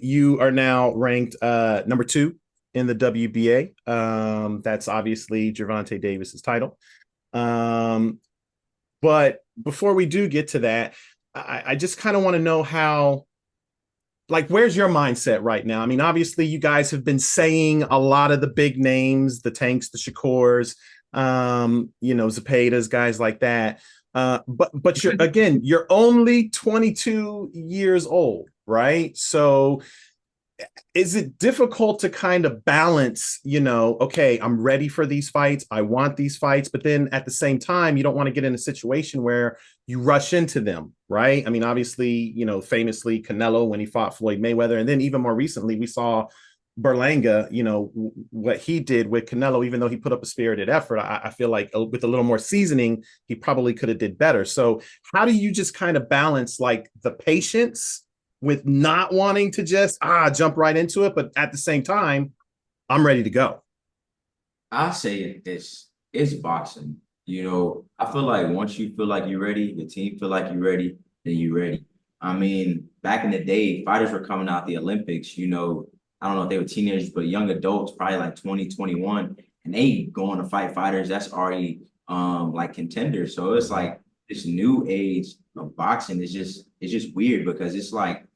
You are now ranked number 2 in the WBA. That's obviously Gervonta Davis's title. Um, but before we do get to that, I just kind of want to know how, like, where's your mindset right now? I mean, obviously, you guys have been saying a lot of the big names, the Tanks, the Shakurs, Zepedas, guys like that. But you're only 22 years old, right? So is it difficult to kind of balance, okay, I'm ready for these fights, I want these fights, but then at the same time, you don't want to get in a situation where you rush into them, right? I mean, obviously, famously Canelo when he fought Floyd Mayweather, and then even more recently, we saw Berlanga, what he did with Canelo, even though he put up a spirited effort, I feel like with a little more seasoning, he probably could have did better. So how do you just kind of balance like the patience with not wanting to just jump right into it, but at the same time, I'm ready to go? I say it's boxing. I feel like once you feel like you're ready, the team feel like you're ready, then you're ready. I mean, back in the day, fighters were coming out the Olympics, I don't know if they were teenagers, but young adults, probably like 20, 21, and they going to fight fighters that's already like contenders. So it's like this new age of boxing is just weird because it's like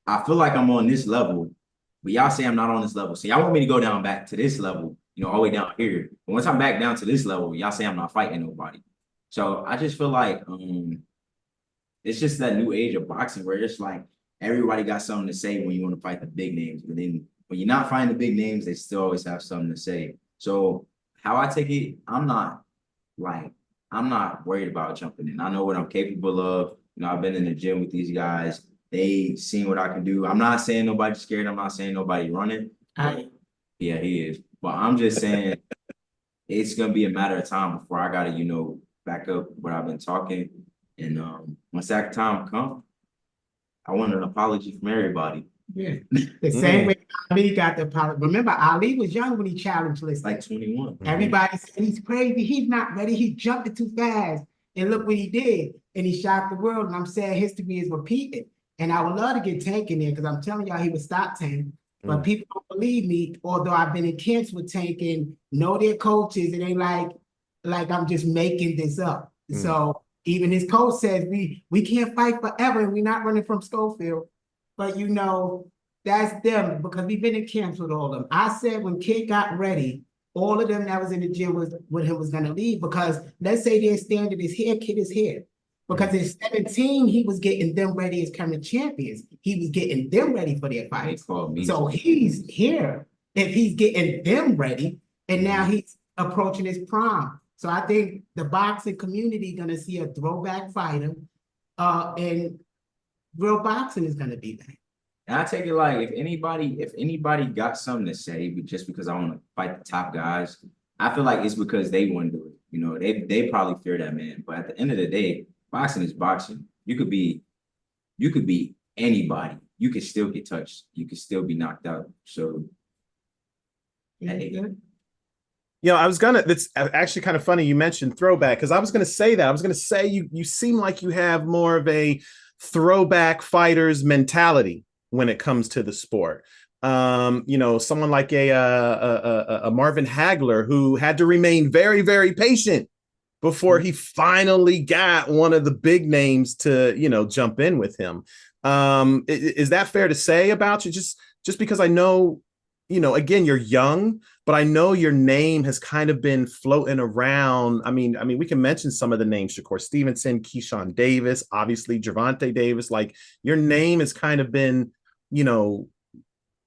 I feel like I'm on this level, but y'all say I'm not on this level. So y'all want me to go down back to this level, all the way down here. But once I'm back down to this level, y'all say I'm not fighting nobody. So I just feel like it's just that new age of boxing where it's like everybody got something to say when you want to fight the big names. But then when you're not fighting the big names, they still always have something to say. So how I take it, like I'm not worried about jumping in. I know what I'm capable of. I've been in the gym with these guys. They seen what I can do. I'm not saying nobody's scared. I'm not saying nobody running. Yeah, he is. But I'm just saying it's gonna be a matter of time before I gotta, back up what I've been talking. And once that time comes, I want an apology from everybody. Yeah. The same way Ali got the apology. Remember, Ali was young when he challenged Liston. Like 21. Everybody said he's crazy. He's not ready. He jumped it too fast. And look what he did. And he shocked the world. And I'm saying history is repeating. And I would love to get Tank in there because I'm telling y'all he would stop Tank. But people don't believe me, although I've been in camps with Tank and know their coaches. It ain't like I'm just making this up. So even his coach says we can't fight forever and we're not running from Schofield. But that's them because we've been in camps with all of them. I said when Kid got ready, all of them that was in the gym was when he was going to leave because let's say their standard is here, Kid is here. Because in 17, he was getting them ready as current champions. He was getting them ready for their fights. So he's here if he's getting them ready, and now he's approaching his prime. So I think the boxing community is going to see a throwback fighter, and real boxing is going to be back. And I take it like if anybody got something to say, but just because I want to fight the top guys, I feel like it's because they want to do it. They probably fear that man. But at the end of the day, boxing is boxing. You could be anybody. You could still get touched. You could still be knocked out. So that's actually kind of funny you mentioned throwback because I was gonna say that. I was gonna say you seem like you have more of a throwback fighters mentality when it comes to the sport. Someone like a Marvin Hagler who had to remain very, very patient before he finally got one of the big names to, jump in with him. Is that fair to say about you? Just because I know, again, you're young, but I know your name has kind of been floating around. I mean, we can mention some of the names: Shakur Stevenson, Keyshawn Davis, obviously Gervonta Davis. Like your name has kind of been,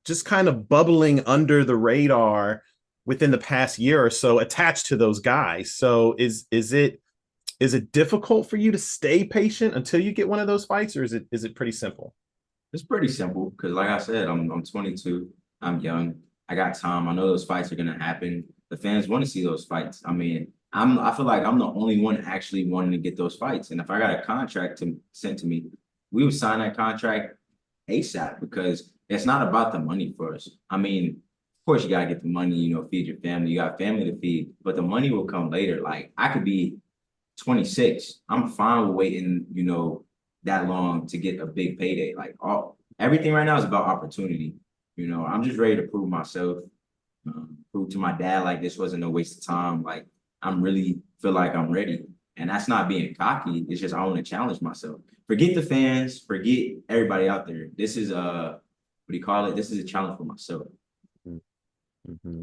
just kind of bubbling under the radar within the past year or so, attached to those guys. So is it difficult for you to stay patient until you get one of those fights, or is it pretty simple? It's pretty simple because, like I said, I'm 22. I'm young. I got time. I know those fights are gonna happen. The fans want to see those fights. I mean, I feel like I'm the only one actually wanting to get those fights. And if I got a contract sent to me, we would sign that contract ASAP because it's not about the money for us. I mean, of course you gotta get the money, feed your family. You got family to feed, but the money will come later. Like I could be 26. I'm fine with waiting, that long to get a big payday. Like everything right now is about opportunity. I'm just ready to prove myself, prove to my dad like this wasn't a waste of time. Like I'm really feel like I'm ready. And that's not being cocky. It's just I want to challenge myself. Forget the fans, forget everybody out there. This is what do you call it? This is a challenge for myself. Mm-hmm.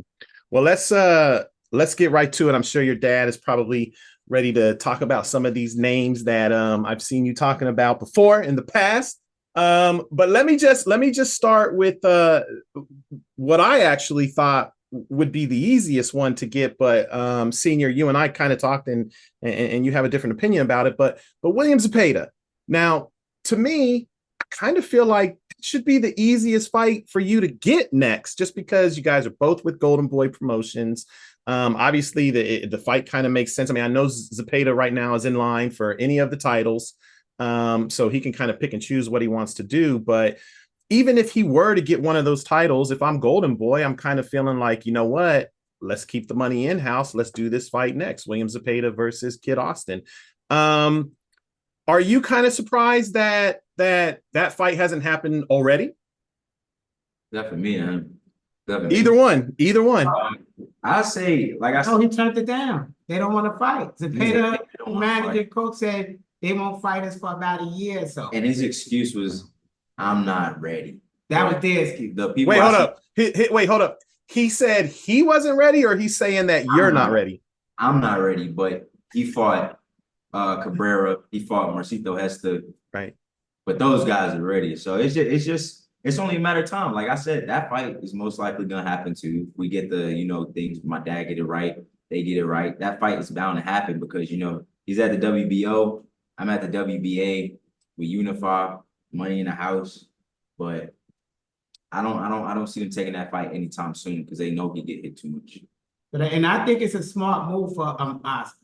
Well, let's get right to it. I'm sure your dad is probably ready to talk about some of these names that I've seen you talking about before in the past. But let me just start with what I actually thought would be the easiest one to get. But Senior, you and I kind of talked, and you have a different opinion about it. But William Zepeda. Now, to me, I kind of feel like it should be the easiest fight for you to get next, just because you guys are both with Golden Boy Promotions. Obviously, the fight kind of makes sense. I mean, I know Zepeda right now is in line for any of the titles, so he can kind of pick and choose what he wants to do. But even if he were to get one of those titles, if I'm Golden Boy, I'm kind of feeling like, you know what? Let's keep the money in-house. Let's do this fight next. William Zepeda versus Kid Austin. Are you kind of surprised that fight hasn't happened already? That for me, Either one. I say, like I said, he turned it down. They don't want to fight. Zepeda, manager, coach said they won't fight us for about a year or so. And his excuse was, "I'm not ready." That was their excuse. The people. Wait, hold up. Wait, hold up. He said he wasn't ready, or he's saying that you're not ready? I'm not ready, but he fought Cabrera. He fought Marcito Hesta. Right. But those guys are ready. So it's only a matter of time. Like I said, that fight is most likely gonna happen too. We get the, things, my dad get it right, they get it right. That fight is bound to happen because he's at the WBO, I'm at the WBA, we unify, money in the house. But I don't see them taking that fight anytime soon because they know he get hit too much. And I think it's a smart move for Oscar.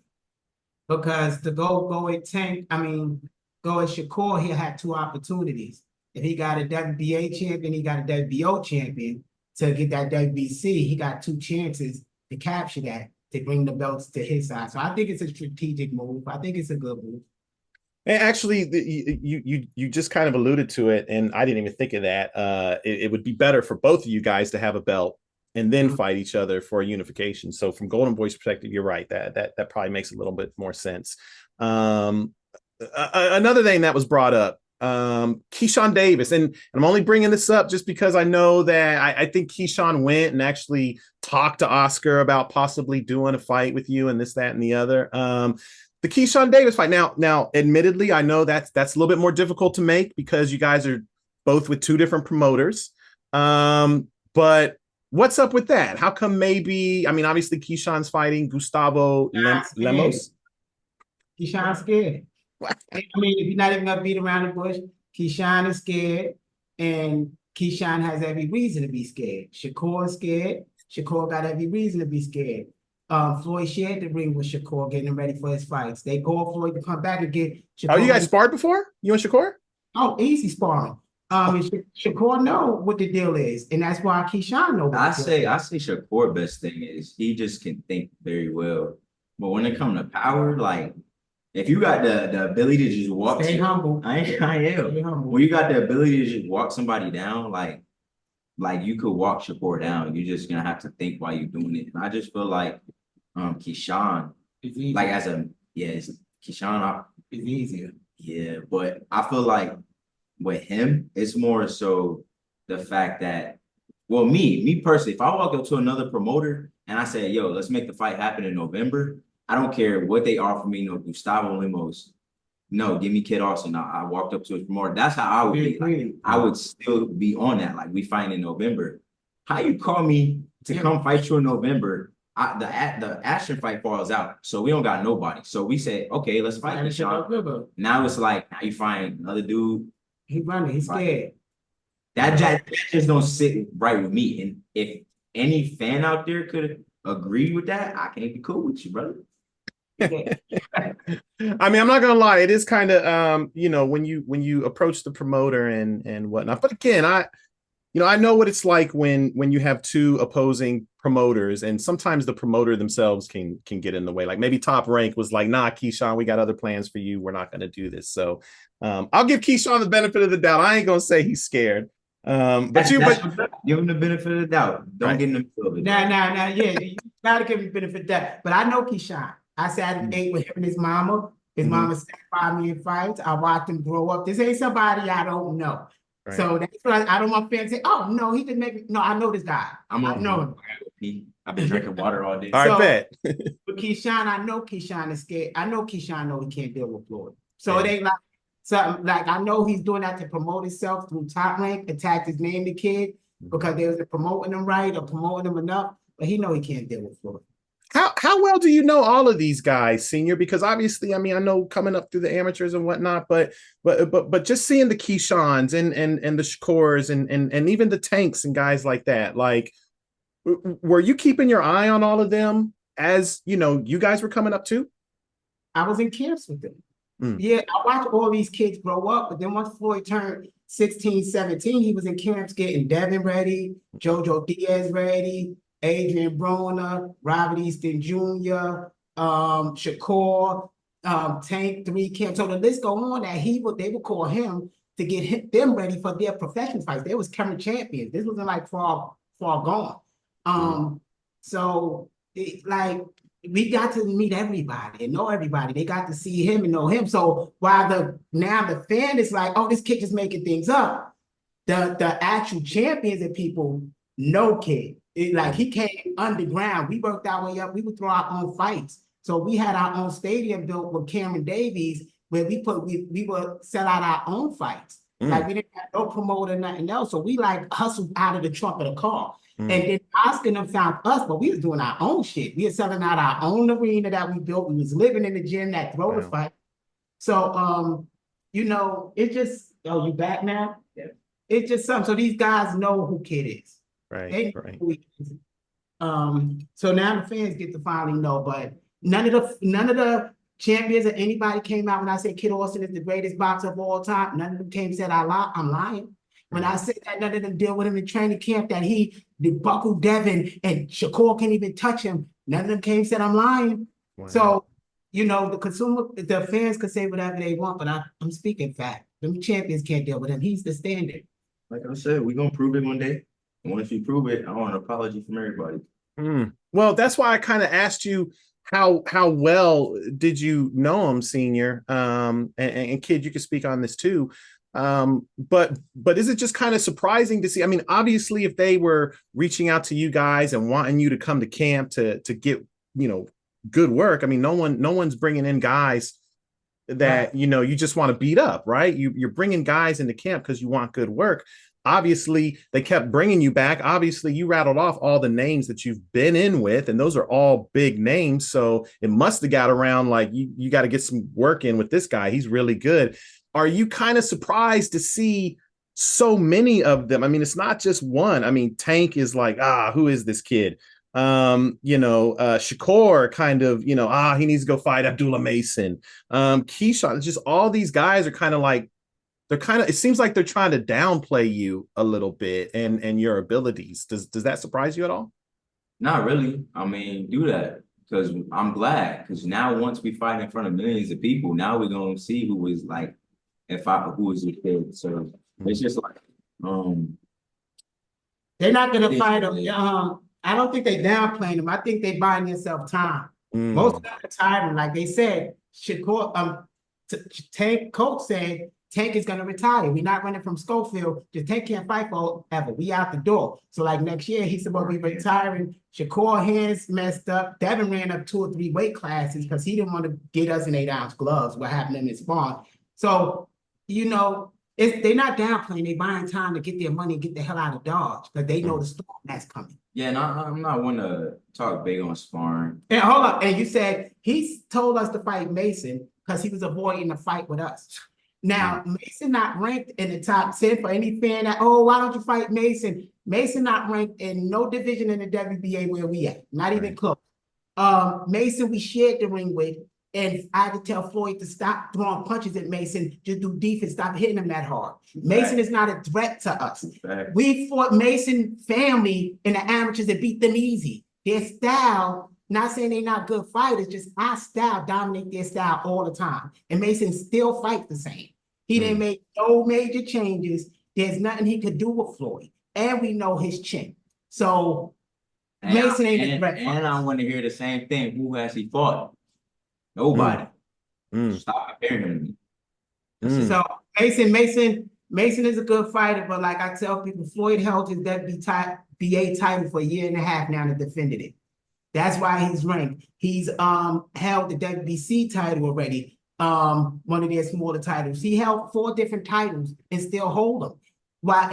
Because to go at Tank, go at Shakur, he'll have two opportunities. If he got a WBA champion, he got a WBO champion. To get that WBC, he got two chances to capture that, to bring the belts to his side. So I think it's a strategic move. I think it's a good move. And actually, you just kind of alluded to it, and I didn't even think of that. It would be better for both of you guys to have a belt and then fight each other for a unification. So from Golden Boy's perspective, you're right. That probably makes a little bit more sense. Another thing that was brought up, Keyshawn Davis, and I'm only bringing this up just because I know that I think Keyshawn went and actually talked to Oscar about possibly doing a fight with you and this, that, and the other. The Keyshawn Davis fight. Now, admittedly, I know that's a little bit more difficult to make because you guys are both with two different promoters. But what's up with that? How come maybe, obviously Keyshawn's fighting Gustavo Lemos. Keyshawn's scared. If you're not even gonna beat around the bush, Keyshawn is scared, and Keyshawn has every reason to be scared. Shakur is scared. Shakur got every reason to be scared. Floyd shared the ring with Shakur, getting ready for his fights. They call Floyd to come back and get Shakur. Oh, you guys sparred before? You and Shakur? Oh, easy sparring. Shakur know what the deal is, and that's why Keyshawn knows. I say Shakur best thing is he just can think very well. But when it comes to power, like if you got the ability to just walk, stay humble. I am. Stay humble. When you got the ability to just walk somebody down, like you could walk Shakur down. You're just gonna have to think while you're doing it. And I just feel like Keyshawn, like Keyshawn is easier. Yeah, but I feel like with him, it's more so the fact that, well, me personally, if I walk up to another promoter and I say, yo, let's make the fight happen in November, I don't care what they offer me, no Gustavo Lemos, no, give me Kid Austin. I walked up to his promoter. That's how I would be. Like, I would still be on that. Like, we fight in November. How you call me to come fight you in November? The Ashton fight falls out, so we don't got nobody. So we say, okay, let's fight Keyshawn. Now it's like, now you find another dude. He running. He's scared. That just don't sit right with me. And if any fan out there could agree with that, I can't be cool with you, brother. I'm not gonna lie, it is kind of when you approach the promoter and whatnot. But again, I know what it's like when you have two opposing promoters, and sometimes the promoter themselves can get in the way. Like maybe Top Rank was like, nah, Keyshawn, we got other plans for you. We're not going to do this. So I'll give Keyshawn the benefit of the doubt. I ain't going to say he's scared. But give him the benefit of the doubt. Don't get in the middle of it. Nah, yeah, you gotta give him the benefit of that. But I know Keyshawn. I sat and ate with him and his mama. His mama sat by me in fights. I watched him grow up. This ain't somebody I don't know. Right. So that's what I don't want fans to say, oh no, he didn't make me. No, I know this guy. I know him. I've been drinking water all day. I bet. But Keyshawn, I know Keyshawn is scared. I know Keyshawn know he can't deal with Floyd. So it ain't like something like I know he's doing that to promote himself through Top Rank, attacked his name the kid because they was promoting him right or promoting him enough, but he know he can't deal with Floyd. How well do you know all of these guys, Senior? Because obviously, I mean, I know coming up through the amateurs and whatnot, but just seeing the Keyshawns and the Shakurs and even the Tanks and guys like that, like, were you keeping your eye on all of them as you guys were coming up too? I was in camps with them. Yeah, I watched all these kids grow up, but then once Floyd turned 16, 17, he was in camps getting Devin ready, JoJo Diaz ready, Adrian Broner, Robert Easton Jr., Shakur, Tank, 3 camps. So the list go on that they would call him to get them ready for their professional fights. They was current champions. This wasn't like far gone. So we got to meet everybody and know everybody. They got to see him and know him. So while now the fan is like, oh, this kid just making things up, the actual champions and people know kid. He came underground. We worked our way up. We would throw our own fights. So we had our own stadium built with Cameron Davies where we would sell out our own fights. Like we didn't have no promoter, nothing else. So we hustled out of the trunk of the car. And then Oscar and them found us, but we was doing our own shit. We were selling out our own arena that we built. We was living in the gym that throw the fight. So it just, you back now? Yeah. It's just something. So these guys know who kid is. Right. So now the fans get to finally know, but none of the champions or anybody came out when I said Kid Austin is the greatest boxer of all time. None of them came and said I'm lying. When I said that none of them deal with him in training camp, that he buckled Devin and Shakur can't even touch him. None of them came and said I'm lying. Wow. So the fans could say whatever they want, but I'm speaking fact. Them champions can't deal with him. He's the standard. Like I said, we're gonna prove it one day. And once you prove it, I want an apology from everybody. Well, that's why I kind of asked you how well did you know him, Senior? And Kid, you can speak on this too. But is it just kind of surprising to see? I mean, obviously, if they were reaching out to you guys and wanting you to come to camp to get good work, I mean, no one's bringing in guys that you just want to beat up, right? You're bringing guys into camp because you want good work. Obviously, they kept bringing you back. Obviously, you rattled off all the names that you've been in with, and those are all big names. So it must have got around like you got to get some work in with this guy. He's really good. Are you kind of surprised to see so many of them? I mean, it's not just one. I mean, Tank is like, who is this kid? Shakur kind of, he needs to go fight Abdullah Mason. Keyshawn, just all these guys are kind of like, it seems like they're trying to downplay you a little bit and your abilities. Does that surprise you at all? Not really. I mean, do that. Because I'm glad. Because now once we fight in front of millions of people, now we're gonna see who is like who is the kid. So it's just like they're not gonna fight him. I don't think they downplaying him. I think they buying themselves time. Most of the time, like they said, Shakur, Tank Coach said Tank is gonna retire. We're not running from Schofield. The Tank can't fight forever. We out the door. So like next year, he's supposed to be retiring. Shakur hands messed up. Devin ran up 2 or 3 weight classes because he didn't want to get us in 8-ounce gloves. What happened in his spawn? So they're not downplaying. They buying time to get their money and get the hell out of Dodge because they know the storm that's coming. Yeah, and I'm not one to talk big on sparring. And hold up. And you said he told us to fight Mason because he was avoiding the fight with us. Now, Mason not ranked in the top 10 for any fan that, why don't you fight Mason? Mason not ranked in no division in the WBA where we at, not even close. Mason, we shared the ring with. And I had to tell Floyd to stop throwing punches at Mason, just do defense, stop hitting him that hard. Mason is not a threat to us. We fought Mason family in the amateurs and beat them easy. Their style, not saying they're not good fighters, just our style dominate their style all the time. And Mason still fight the same. He didn't make no major changes. There's nothing he could do with Floyd. And we know his chin. So Mason ain't a threat. And I want to hear the same thing. Who has he fought? Nobody. Stop comparing him to me. So Mason is a good fighter, but like I tell people, Floyd held his WBA title for a year and a half now and defended it. That's why he's ranked. He's held the WBC title already, one of their smaller titles. He held 4 different titles and still hold them.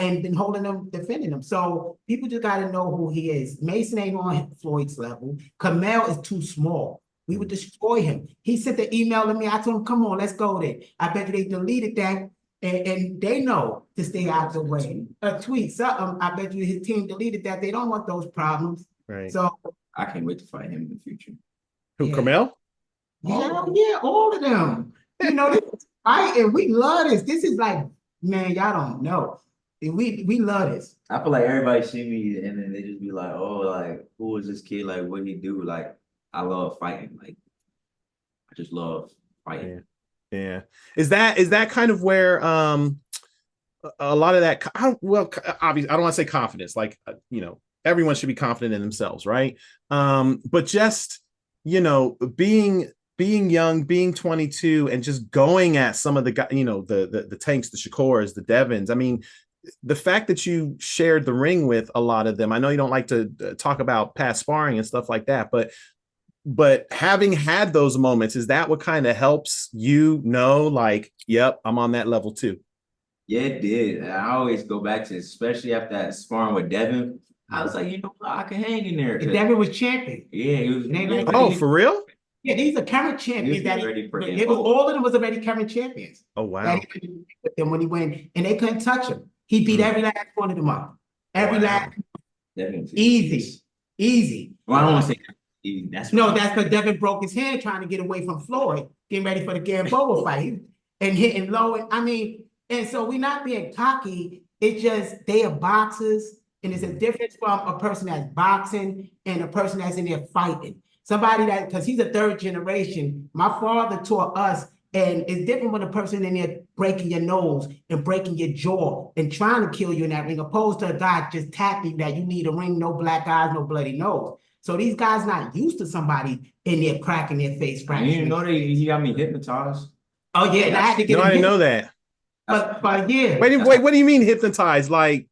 And been holding them, defending them. So people just got to know who he is. Mason ain't on Floyd's level. Kamel is too small. We would destroy him. He sent the email to me. I told him, come on, let's go there. I bet you they deleted that. And they know to stay out of the way. A tweet, something. I bet you his team deleted that. They don't want those problems. Right. So I can't wait to fight him in the future. Who, Kamel? Yeah, all of them. You know, this is fighting. We love this. This is like, man, y'all don't know. We love this. I feel like everybody see me and then they just be like, oh, like, who is this kid? Like, what he do? Like, I love fighting. Like, I just love fighting. Yeah. Is that kind of where a lot of that, obviously I don't want to say confidence, like, everyone should be confident in themselves, right? But just, being young, being 22 and just going at some of the guys, the Tanks, the Shakurs, the Devins. I mean, the fact that you shared the ring with a lot of them, I know you don't like to talk about past sparring and stuff like that, but having had those moments, is that what kind of helps you know, like, yep, I'm on that level too? Yeah, it did. I always go back to, especially after that sparring with Devin, I was like, I can hang in there. Devin was champion. Yeah, he was. Oh, for real? Yeah, these are current champions. All of them was already current champions. Oh, wow. With them when he went, and they couldn't touch him. He beat every last one of them up. Every last. Easy. Well, I don't want to say easy. That's because Devin broke his hand trying to get away from Floyd, getting ready for the Gamboa fight and hitting low. And so we're not being cocky. It's just they are boxers, and it's a difference from a person that's boxing and a person that's in there fighting. Somebody because he's a 3rd generation. My father taught us, and it's different when a person in there breaking your nose and breaking your jaw and trying to kill you in that ring, opposed to a guy just tapping that you need a ring, no black eyes, no bloody nose. So these guys not used to somebody in there cracking their face. I didn't know he got me hypnotized. Oh yeah, and I had to get. No, I didn't know that. But yeah. Wait, what do you mean hypnotized? Like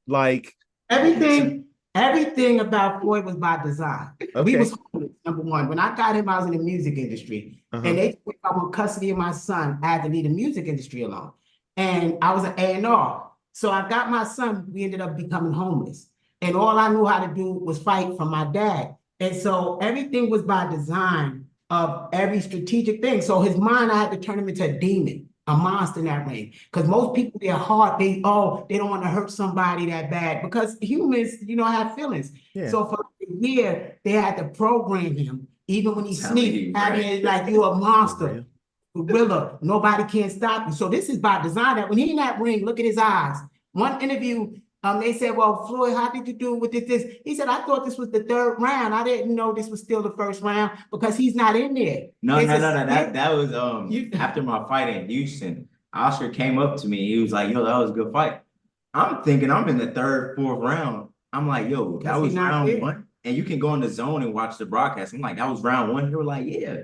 everything about Floyd was by design. Okay. We was homeless, number one. When I got him, I was in the music industry. And they told me if I want custody of my son, I had to leave the music industry alone. And I was an A&R. So I got my son, we ended up becoming homeless. And all I knew how to do was fight for my dad. And so everything was by design of every strategic thing. So his mind, I had to turn him into a demon, a monster in that ring. Because most people, their heart, they don't want to hurt somebody that bad. Because humans, have feelings. Yeah. So for a year, they had to program him. Even when he sneaked, like, you a monster. Gorilla, nobody can stop you. So this is by design. That when he in that ring, look at his eyes. One interview, they said, well, Floyd, how did you do with this? He said, I thought this was the 3rd round. I didn't know this was still the 1st round because he's not in there. No. That was after my fight in Houston. Oscar came up to me. He was like, yo, that was a good fight. I'm thinking I'm in the 3rd, 4th round. I'm like, yo, that was round 1. And you can go in the zone and watch the broadcast. I'm like, that was round 1. They were like, yeah.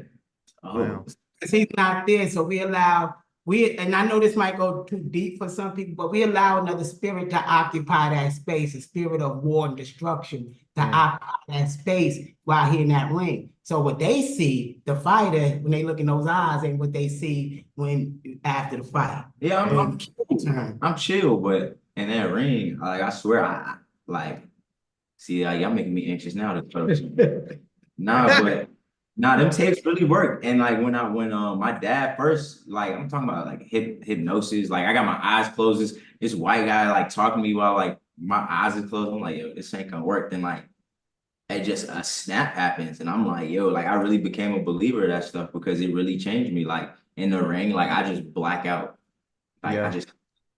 Wow. Because he's not there. So and I know this might go too deep for some people, but we allow another spirit to occupy that space, a spirit of war and destruction to occupy that space while he in that ring. So what they see, the fighter, when they look in those eyes, ain't what they see after the fight. Yeah, I'm chill, but in that ring, like, I swear, y'all making me anxious now to throw them tapes really work. And like when my dad first, like, I'm talking about like hypnosis, like I got my eyes closed, this white guy like talking to me while like my eyes are closed. I'm like, yo, this ain't gonna work. Then like and just a snap happens, and I'm like, yo, like I really became a believer of that stuff because it really changed me. Like in the ring, like I just black out. Like I Yeah. just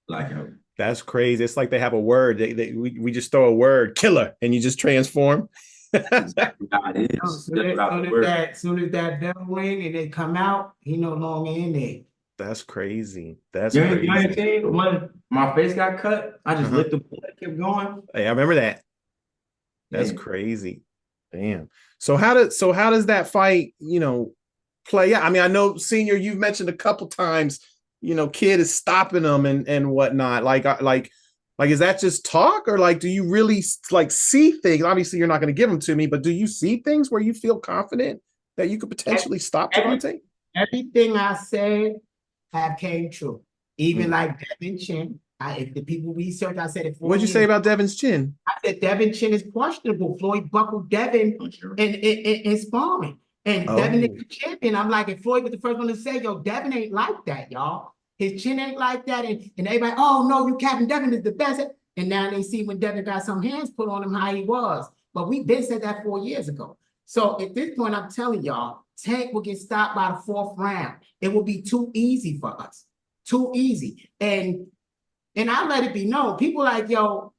black out. That's crazy. It's like they have a word. We just throw a word, killer, and you just transform. Exactly how it Oh, is. Just without the word. soon as that bell ring and they come out, he no longer in there. That's crazy. That's You ain't crazy. seen when my face got cut, I just licked the blood, kept going. Hey, I remember that. That's Yeah. crazy. Damn. So how does that fight, play out? I mean, I know, Senior, you've mentioned a couple times, Kid is stopping them and whatnot. Like, is that just talk, or like, do you really like see things? Obviously, you're not going to give them to me, but do you see things where you feel confident that you could potentially stop Gervonta? Everything I said have came true. Even like Devin Chin. If the people research, I said it. What'd you say about Devin's chin? I said Devin Chin is questionable. Floyd buckled Devin in sparring. And Devin is the champion. I'm like, if Floyd was the first one to say, yo, Devin ain't like that, y'all. His chin ain't like that. And everybody, oh no, you Captain Devin is the best. And now they see when Devin got some hands put on him how he was. But we've been said that 4 years ago. So at this point, I'm telling y'all, Tank will get stopped by the 4th round. It will be too easy for us. Too easy. And I let it be known. People like, yo,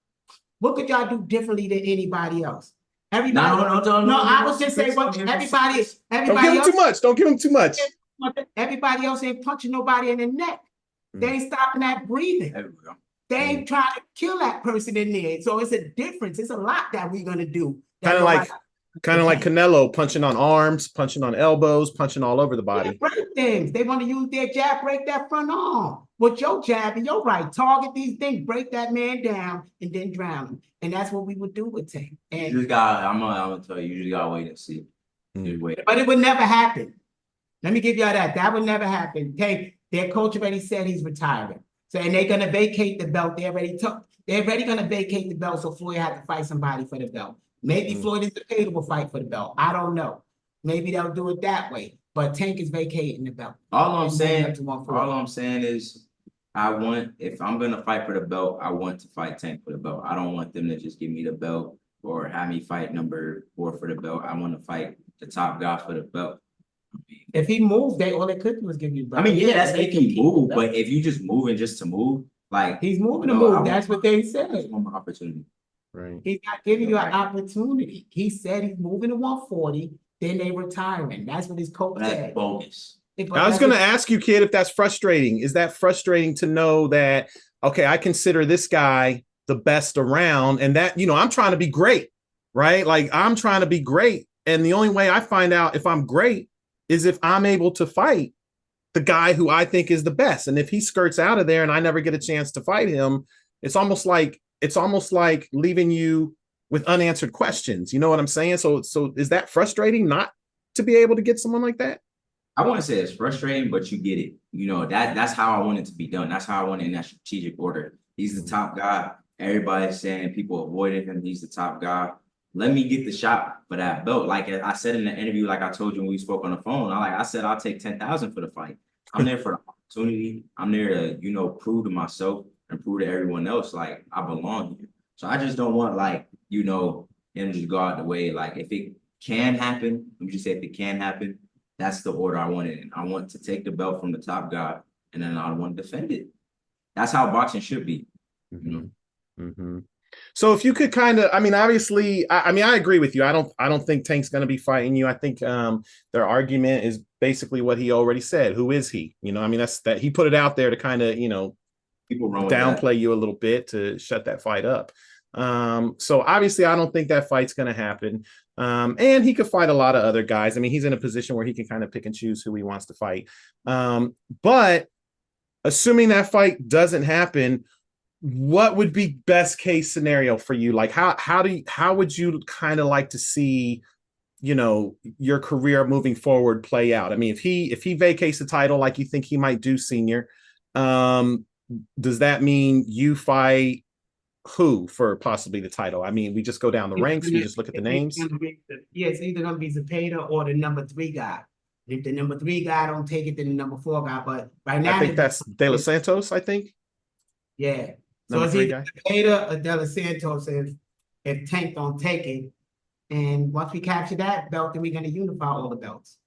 what could y'all do differently than anybody else? Everybody, no, I was just saying, what everybody don't give him else, too much. Don't give him too much. Everybody else ain't punching nobody in the neck. They ain't stopping that breathing. They ain't trying to kill that person in there. So it's a difference. It's a lot that we're gonna do. Kind of like Canelo punching on arms, punching on elbows, punching all over the body. Yeah, break things. They want to use their jab, break that front arm. With your jab and your right, target these things, break that man down, and then drown him. And that's what we would do with Tank. And you just got, I'm gonna tell you, you just gotta wait and see. Just wait. But it would never happen. Let me give y'all that. That would never happen. Tank, their coach already said he's retiring. So, and they're gonna vacate the belt. They're already gonna vacate the belt. So Floyd had to fight somebody for the belt. Maybe Floyd is the paid will fight for the belt. I don't know. Maybe they'll do it that way. But Tank is vacating the belt. All I'm saying is, if I'm gonna fight for the belt, I want to fight Tank for the belt. I don't want them to just give me the belt or have me fight number 4 for the belt. I want to fight the top guy for the belt. If he moved, all they could do was give you belt. I mean, yeah, that's if he move, but if you just moving just to move, like he's moving to move. That's what they said. I want my opportunity. Right. He's not giving you an opportunity. He said he's moving to 140, then they retiring. That's what his coach said. That's bogus. I was going to ask you, Kid, if that's frustrating. Is that frustrating to know that, okay, I consider this guy the best around, and that, I'm trying to be great, right? Like, I'm trying to be great. And the only way I find out if I'm great is if I'm able to fight the guy who I think is the best. And if he skirts out of there and I never get a chance to fight him, it's almost like leaving you with unanswered questions. You know what I'm saying? So is that frustrating not to be able to get someone like that? I want to say it's frustrating, but you get it. That's how I want it to be done. That's how I want it in that strategic order. He's the top guy. Everybody's saying people avoided him. He's the top guy. Let me get the shot for that belt. Like I said in the interview, like I told you when we spoke on the phone, I said I'll take 10,000 for the fight. I'm there for the opportunity. I'm there to, prove to myself and prove to everyone else like I belong here. So I just don't want him to just go out the way. Like if it can happen, let me just say if it can happen, that's the order I want it in. I want to take the belt from the top guy, and then I want to defend it. That's how boxing should be. So if you could kind of, obviously, I agree with you. I don't think Tank's going to be fighting you. I think their argument is basically what he already said. Who is he? That's that he put it out there to kind of, people downplay you a little bit to shut that fight up. So obviously I don't think that fight's going to happen. And he could fight a lot of other guys. He's in a position where he can kind of pick and choose who he wants to fight. But assuming that fight doesn't happen, what would be best case scenario for you? Like how would you kind of like to see, your career moving forward play out? If he vacates the title, like you think he might do, Senior, does that mean you fight who for possibly the title? We just go down the ranks. We just look at the names. It's either going to be Zepeda or the number 3 guy. If the number 3 guy don't take it, then the number 4 guy. But right now, I think that's De Los Santos. I think. Yeah. So it's either Zepeda or De Los Santos. If Tank don't take it, And once we capture that belt, then we're going to unify all the belts.